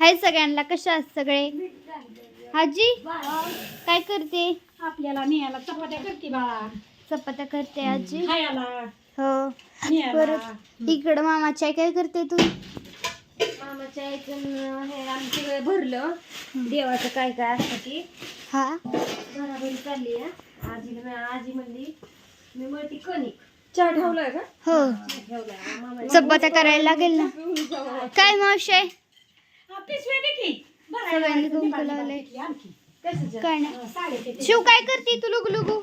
हाय सगळ्यांना, कशा आहात सगळे? आजी काय करते? आपल्याला नियाला चपात्या करते बाळा. चपात्या करते आजी. खायला हो. नियाला. परत इकडं मामाची आई काय करते तू? मामाच्या ऐकून हे आमची वेळ भरलं देवाचं काय काय असतं की हा घराघरी चालली आहे. आजी म्हणली मी मळती कणिक. चहा ठेवलाय का? हो. ठेवलाय मामा. चपात्या करायला लागेल ना. काय मावशी आहे? पिशव्या दे की. बरं आहे, सगळ्यांनी बरं आहे. कुंकू लावलंय. आणखी. काय नाही. साडेतीन. शिव काय करते तू? लुगू लुगू.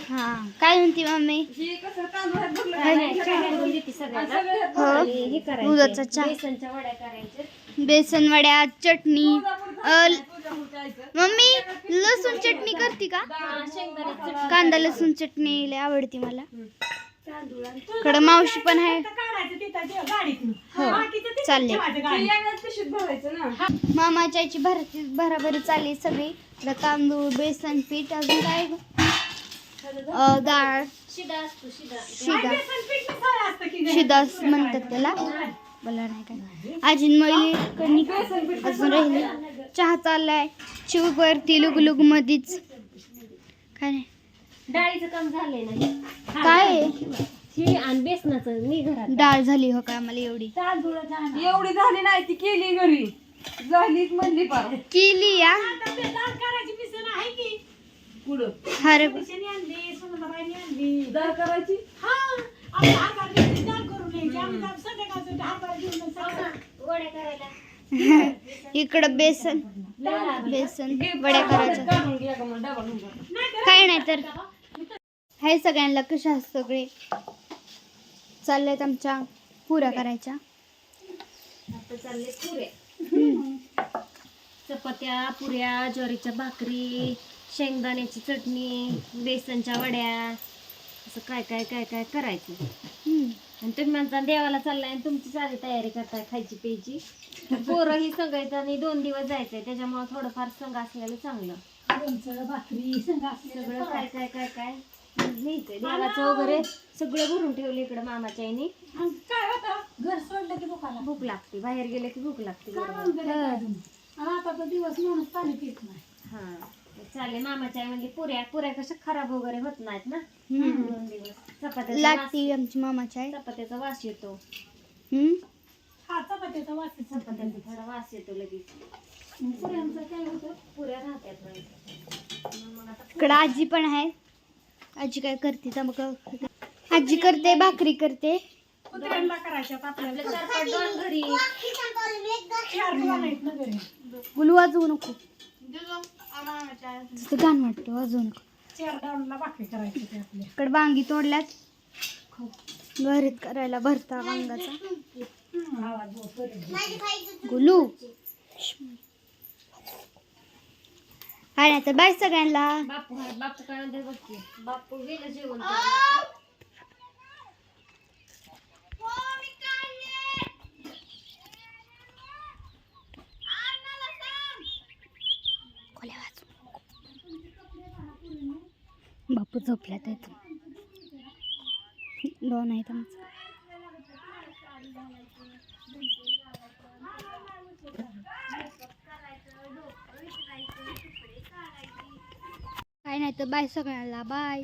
हा काय म्हणते मम्मी? हे कसं तांदूळात भरलं चहा बनवून देते सगळ्यांना. हो. आणि हे दुधाचा करायचं चहा. बेसनच्या वड्या करायच्या. बेसन वड्या, चटणी. मम्मी लसूण चटणी करते का? शेंगदाण्याचं कांदा लसूण चटणी लय आवडते मला. तांदूळ आणि कडे मावशी पण आहे. काढायचं तिथं ते गाडीतून. हो. बाकीचं तिथं चालले. ठेवायचं गाडीत. पिशवीत भरायचं ना. मामाच्या आईची भराभरी चालली सगळी. इकडं तांदूळ, बेसन पीठ, अजून काय डाळ, शिदा असतो शिदा. शिदा. बेसन पीठ मिसळलं असतं की घरी. शिदा म्हणतात त्याला. मला नाही काय. अजून मळली कणिक अजून राहिली. चहा चाललाय. शिववरती लुगलुग मधीच. काय नाही. डाळीचं काम झालंय ना. काय आहे? ही आणि बेसनाचं मी घरात. डाळ झाली हो का आम्हाला एवढी? तांदूळाचं आणा. एवढी झाली नाही ती केली घरी. झालीच म्हणली पार. केली या. आता ते डाळ करायची मिसळ आहे की. पुढं अरे मिसळी आणली, सुनंदाबाईंनी आणली. डाळ करायची. हा, आपल्या हाताने डाळ करून न्यायची. आम्ही तर संध्याकाळचं हातावर घेऊन सकाळी. वड्या करायला. इकडं बेसन वड्या करायच्या. काढून घ्या का मग डबा घेऊन जा. काय नाही तर हाय सगळ्यांना, कशा आहात सगळे? चालल्यात आमच्या पुऱ्या करायच्या. आता चालले पुऱ्या. चपात्या, पुऱ्या, ज्वारीच्या भाकरी, शेंगदाण्याची चटणी, बेसनच्या वड्या, असं काय काय काय काय करायचं. आणि तुम्ही म्हणता देवाला चाललाय आणि तुमची सारी तयारी करताय खायची प्यायची. पोरं ही संघायचं आणि 2 दिवस जायचंय, त्याच्यामुळे थोडंफार संघ असलेलं चांगलं. लोणचं, भाकरी, संग असलेलं सगळं बरं. काय काय काय काय लिहायचंय. देवाचं वगैरे सगळं भरून ठेवलं इकडं मामाच्या आईने. आणि काय होतं, घर सोडलं की दुखाला. भूक लागते, बाहेर गेले की भूक लागते. काय बरोबर. म्हणते काय अजून? आणि आता तर दिवस माणूस पाणी पित नाही. हा चालेल. मामाच्या आई म्हणजे पुऱ्या पुऱ्या कशा खराब वगैरे होत नाहीत ना 2 दिवस. चपात्याचा वास, लागती आमची मामाची आई. चपात्याचा वास येतो. हा, चपात्याचा वास आहे. चपात्याचा थोडा वास येतो लगेच. पुऱ्यांचं काय होतं? पुऱ्या राहतात नाही. मग आता इकडं आजी पण आहे. आजी काय करते तर मग आजी करते, भाकरी करते. कुत्र्यांना करायच्यात आपल्याला. आपल्या 4-5 डॉन घरी. 4 डॉन आहेत ना घरी. गुलू वाजवू नको. तसं गाण वाटतं, वाजवू नको. 4 डॉनला भाकरी करायची ते आपल्या. इकडे वांगी तोडल्यात घरीत करायला भरता वांगाचा. आवाज होतो रे. गुलू काय नाही तर बाय सगळ्यांना. बापू हा बापू काय म्हणते बघ. बापू गेलं जेवण करायला. बापू झोपल्यात आहेत. 2 आहेत आमचं. काय नाही तर बाय सगळ्यांना. बाय.